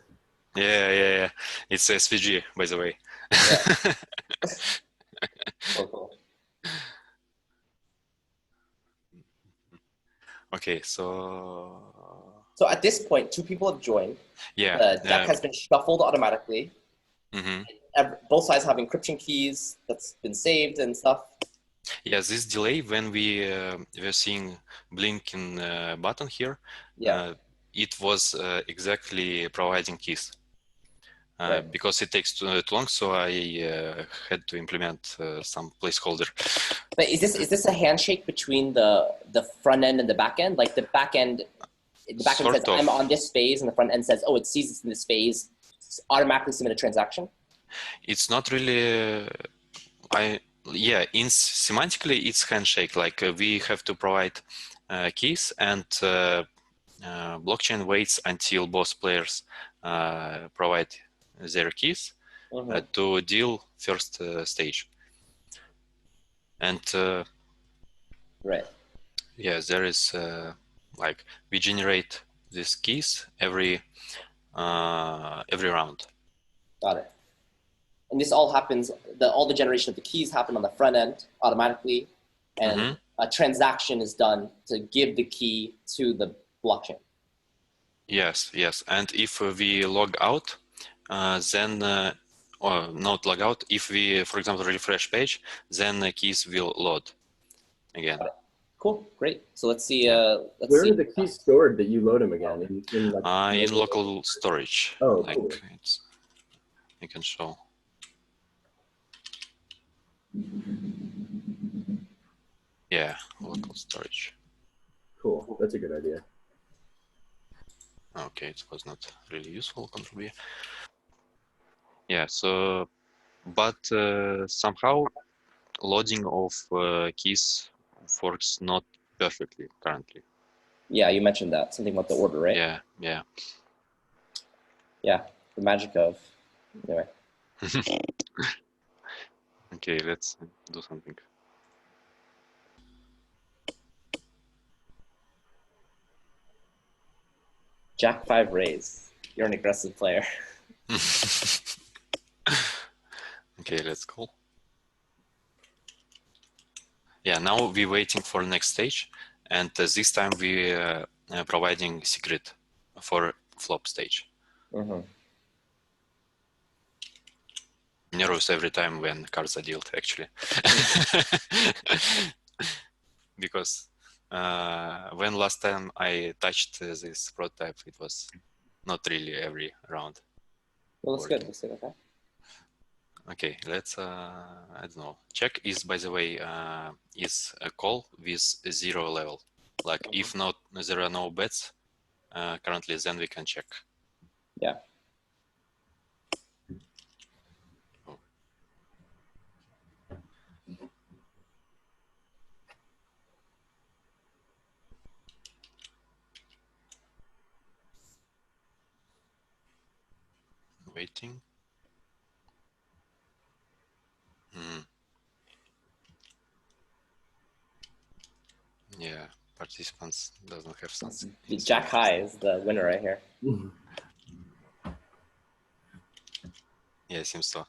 Yeah. It's SVG, by the way. Yeah. Cool. Okay, so at this point, 2 people have joined. yeah, The deck has been shuffled automatically. mm-hmm. Both sides have encryption keys that's been saved and stuff. Yeah, this delay when we're seeing blinking button here, it was exactly providing keys. Right. Because it takes too long, so I had to implement some placeholder. But is this a handshake between the front end and the back end? Like the back end says I'm on this phase, and the front end says, oh, it sees it's in this phase, automatically submit a transaction. It's not really. Semantically it's handshake. Like we have to provide keys, and blockchain waits until both players provide their keys to deal first stage. And right. Yeah, there is like we generate these keys every round. Got it. And this all happens. All the generation of the keys happen on the front end automatically, and a transaction is done to give the key to the blockchain. Yes. And if we log out, then or not log out. If we, for example, refresh page, then the keys will load again. Cool, great. So let's see. Where are the keys stored that you load them again? In local storage. Oh, cool. I can show. Yeah, local storage. Cool. That's a good idea. Okay, it was not really useful. Control B. Yeah. So, but somehow loading of keys works not perfectly currently. Yeah, you mentioned that. Something about the order, right? Yeah, yeah. Yeah, the magic of... Anyway. Okay, let's do something. Jack 5 raise. You're an aggressive player. Okay, let's go. Yeah, now we're waiting for the next stage, and this time we providing secret for flop stage. Mm-hmm. Nervous every time when cards are dealt, actually. Because when last time I touched this prototype, it was not really every round. Well, that's good. That's good. Okay. Okay, let's, I don't know. Check is, by the way, is a call with 0 level. Like if not, there are no bets currently, then we can check. Yeah. Oh. Waiting. Yeah, participants doesn't have something. Jack high is the winner right here. Yeah, seems so.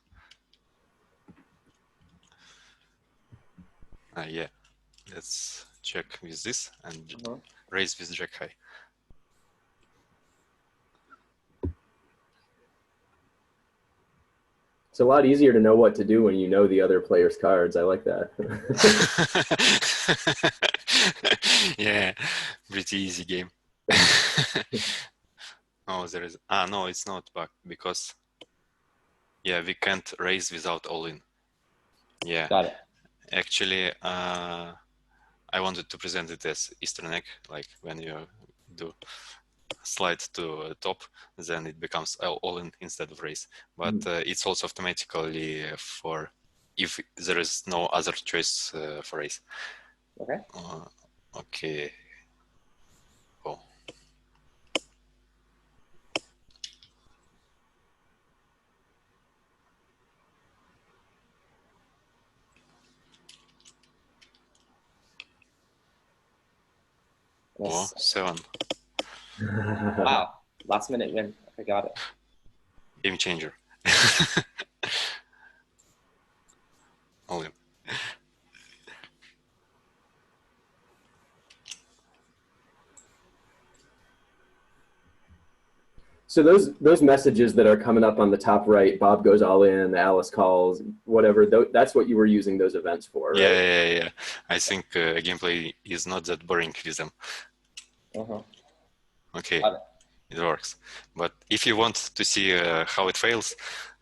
Yeah, let's check with this and raise with Jack high. It's a lot easier to know what to do when you know the other player's cards. I like that. Yeah, pretty easy game. Oh, there is. No, it's not back because. Yeah, we can't raise without all in. Yeah. Got it. Actually, I wanted to present it as Eastern egg, like when you do slide to top, then it becomes all in instead of raise. But it's also automatically for if there is no other choice for raise. Okay. Okay. Oh. Oh, 7. Wow. Last minute win. I got it. Game changer. All in. So those messages that are coming up on the top right, Bob goes all in, Alice calls, whatever, that's what you were using those events for, right? Yeah. I think gameplay is not that boring with them. Okay, it works. But if you want to see how it fails,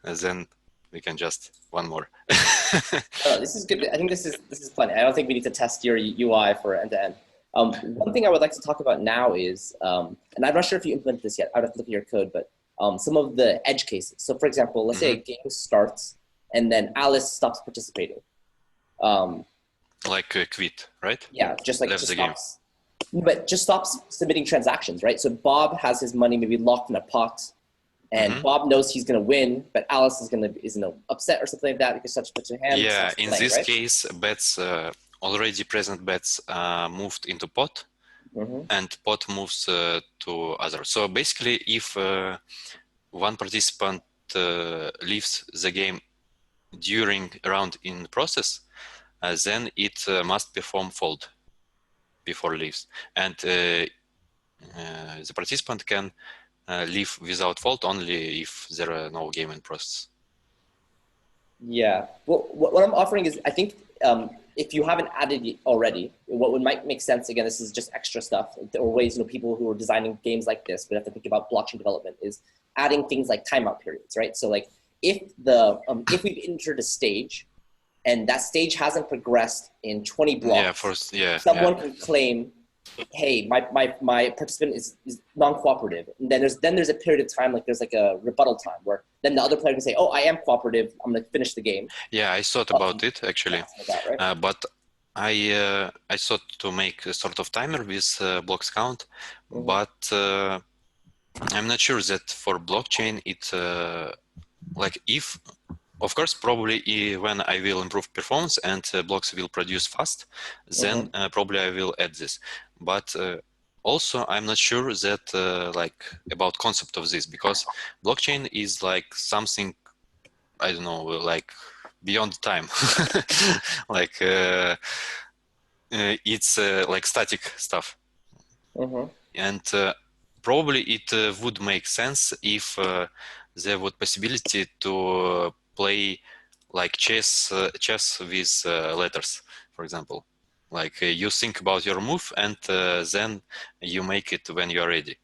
then we can just one more. This is good. I think this is plenty. I don't think we need to test your UI for end to end. One thing I would like to talk about now is, and I'm not sure if you implemented this yet. I'd have to look at your code, but some of the edge cases. So, for example, let's say a game starts and then Alice stops participating. Like quit, right? Yeah, just like left just the stops, game. But just stops submitting transactions, right? So Bob has his money maybe locked in a pot, and Bob knows he's going to win, but Alice is going to upset or something like that because such puts her hand. Yeah, in playing, this right? case, bets already present bets moved into pot, and pot moves to other. So basically, if one participant leaves the game during round in process, then it must perform fold before leaves, and the participant can leave without fault only if there are no game in process. Yeah. Well, what I'm offering is, I think if you haven't added it already, what might make sense, again, this is just extra stuff, or ways people who are designing games like this would have to think about blockchain development, is adding things like timeout periods, right? So like if we've entered a stage and that stage hasn't progressed in 20 blocks, someone can claim hey, my participant is non-cooperative, and then there's a period of time, like there's like a rebuttal time where then the other player can say, oh, I am cooperative, I'm gonna finish the game. Yeah, I thought about it actually, Like that, right? but I thought to make a sort of timer with blocks count, but I'm not sure that for blockchain it like if. Of course, probably when I will improve performance and blocks will produce fast, then probably I will add this. But also, I'm not sure that like about concept of this, because blockchain is like something, I don't know, like beyond time. Like it's like static stuff. And probably it would make sense if there would possibility to play like chess with letters, for example. Like you think about your move and then you make it when you are ready.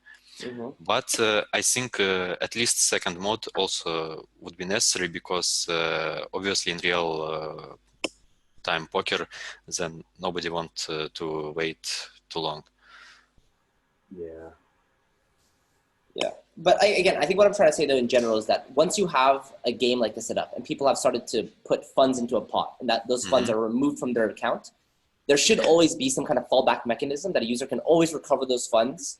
But I think at least second mode also would be necessary, because obviously in real time poker, then nobody wants to wait too long. Yeah. Yeah, but again, I think what I'm trying to say though in general is that once you have a game like this set up and people have started to put funds into a pot and that those funds are removed from their account, there should always be some kind of fallback mechanism that a user can always recover those funds.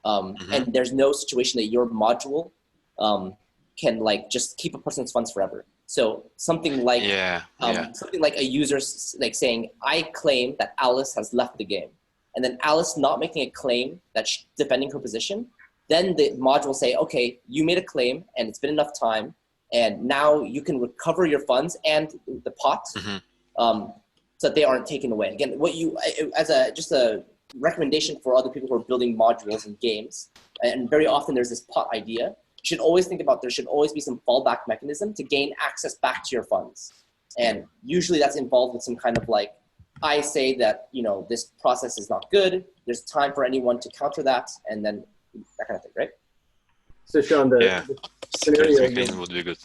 And there's no situation that your module can like just keep a person's funds forever. So something like something like a user like saying, I claim that Alice has left the game, and then Alice not making a claim that she's defending her position. Then the module will say, okay, you made a claim and it's been enough time, and now you can recover your funds and the pot so that they aren't taken away. Again, what you, as just a recommendation for other people who are building modules and games, and very often there's this pot idea, you should always think about there should always be some fallback mechanism to gain access back to your funds. And usually that's involved with some kind of like, I say that, you know, this process is not good, there's time for anyone to counter that, and then that kind of thing, right? So Sean, the scenario would be good.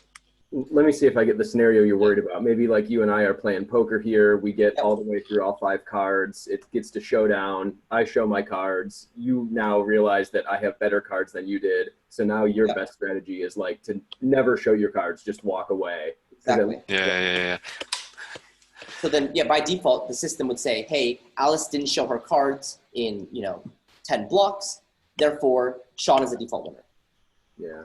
Let me see if I get the scenario you're worried about. Maybe like you and I are playing poker here. We get all the way through all 5 cards. It gets to showdown. I show my cards. You now realize that I have better cards than you did. So now your best strategy is like to never show your cards, just walk away. Exactly. Yeah. So then, by default, the system would say, hey, Alice didn't show her cards in, 10 blocks. Therefore, Sean is the default winner. Yeah.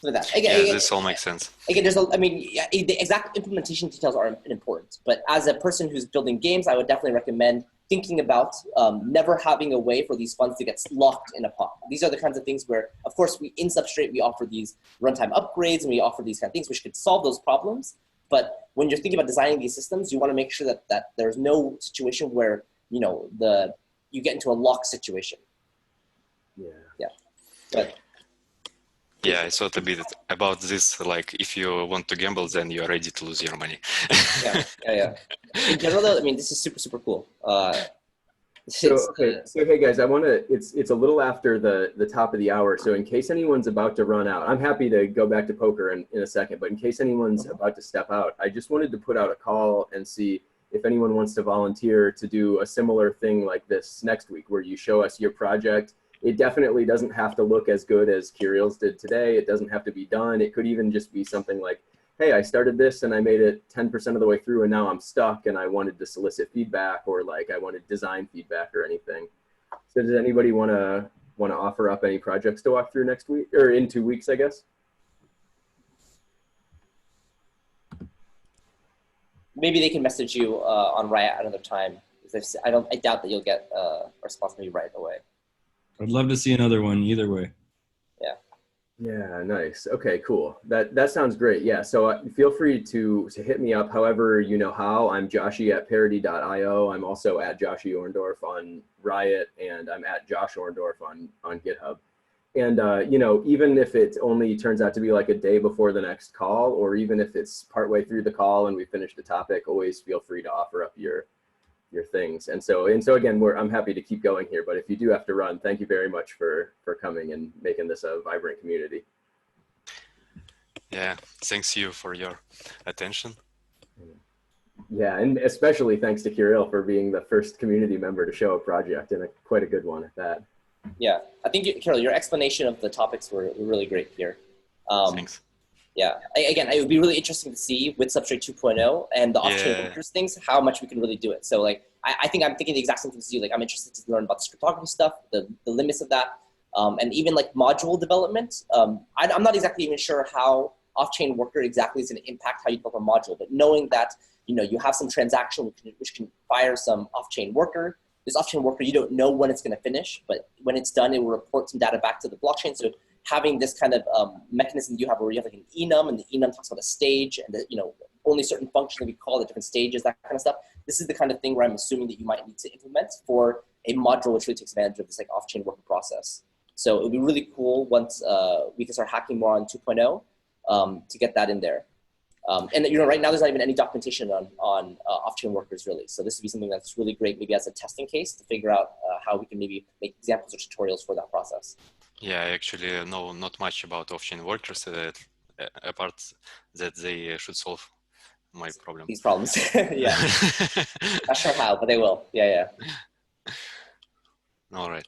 So that. Again, this all makes sense. Again, the exact implementation details are important. But as a person who's building games, I would definitely recommend thinking about never having a way for these funds to get locked in a pot. These are the kinds of things where, of course, in Substrate, we offer these runtime upgrades and we offer these kind of things which could solve those problems. But when you're thinking about designing these systems, you want to make sure that there's no situation where, you get into a lock situation. Yeah. But, yeah, I thought a bit about this. Like, if you want to gamble, then you are ready to lose your money. yeah. In general, though, this is super, super cool. So hey guys, I want to. It's a little after the top of the hour. So in case anyone's about to run out, I'm happy to go back to poker in a second. But in case anyone's about to step out, I just wanted to put out a call and see if anyone wants to volunteer to do a similar thing like this next week, where you show us your project. It definitely doesn't have to look as good as Kirill's did today. It doesn't have to be done. It could even just be something like, hey, I started this and I made it 10% of the way through and now I'm stuck and I wanted to solicit feedback, or like I wanted design feedback or anything. So does anybody want to offer up any projects to walk through next week, or in 2 weeks, I guess? Maybe they can message you on Riot at another time. I doubt that you'll get a response from me right away. I'd love to see another one either way. Yeah, nice. Okay, cool. That sounds great. Yeah, so feel free to hit me up however you know how. I'm Joshy at Parity.io. I'm also at Joshy Orndorff on Riot, and I'm at Josh Orndorff on GitHub. And even if it only turns out to be like a day before the next call, or even if it's partway through the call and we finish the topic, always feel free to offer up your things. And so again, I'm happy to keep going here, but if you do have to run, thank you very much for coming and making this a vibrant community. Yeah, thanks you for your attention. Yeah, and especially thanks to Kirill for being the first community member to show a project, and quite a good one at that. Yeah, I think, Carol, your explanation of the topics were really great here. Thanks. Yeah, again, it would be really interesting to see with Substrate 2.0 and the off-chain workers things, how much we can really do it. So like, I think I'm thinking the exact same things as you. Like, I'm interested to learn about the cryptography stuff, the limits of that, and even like module development. I'm not exactly even sure how off-chain worker exactly is going to impact how you develop a module, but knowing that, you know, you have some transaction which can fire some off-chain worker. This off-chain worker, you don't know when it's going to finish, but when it's done, it will report some data back to the blockchain. So having this kind of mechanism you have where you have like an enum, and the enum talks about a stage, and the, you know, only certain functions that we call at different stages, that kind of stuff. This is the kind of thing where I'm assuming that you might need to implement for a module which really takes advantage of this like off-chain worker process. So it would be really cool once we can start hacking more on 2.0 to get that in there. And you know, right now there's not even any documentation on off-chain workers really. So this would be something that's really great, maybe as a testing case to figure out how we can maybe make examples or tutorials for that process. Yeah, I actually know not much about off-chain workers, apart that they should solve my problem. These problems, yeah. Not sure how, but they will. Yeah, yeah. All right.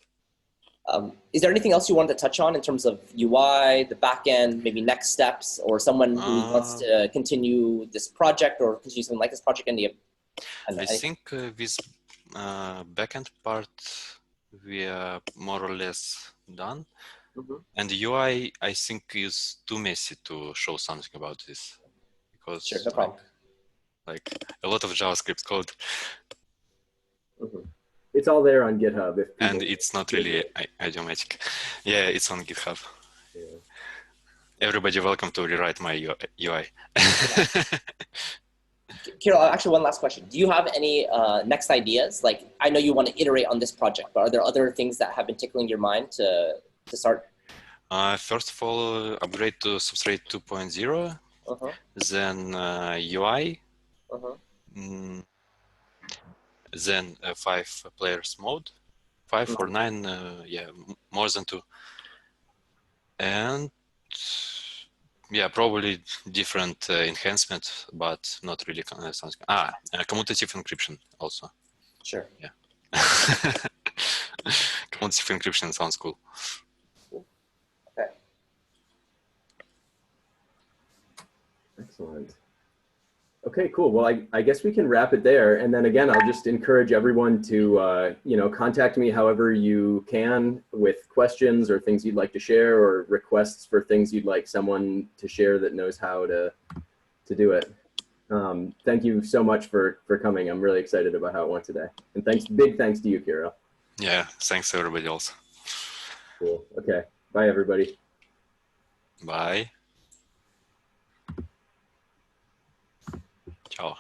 Is there anything else you wanted to touch on in terms of UI, the backend, maybe next steps, or someone who wants to continue this project or continue something like this project? I think with backend part, we are more or less done. And the UI, I think, is too messy to show something about this, because sure, no problem. Like a lot of JavaScript code. It's all there on GitHub. And it's not really idiomatic. Yeah, it's on GitHub. Yeah. Everybody welcome to rewrite my UI. Kirill, actually one last question. Do you have any next ideas? Like, I know you want to iterate on this project, but are there other things that have been tickling your mind to start? First of all, upgrade to Substrate 2.0, then UI, then a 5 players mode, 5 or 9, yeah, more than 2. And yeah, probably different enhancement, but not really something. Commutative encryption also. Sure. Yeah. Commutative encryption sounds cool. Okay. Excellent. Okay, cool. Well, I guess we can wrap it there. And then again, I'll just encourage everyone to, you know, contact me however you can with questions or things you'd like to share or requests for things you'd like someone to share that knows how to do it. Thank you so much for coming. I'm really excited about how it went today. And big thanks to you, Kirill. Yeah, thanks to everybody else. Cool. Okay. Bye, everybody. Bye. Ciao.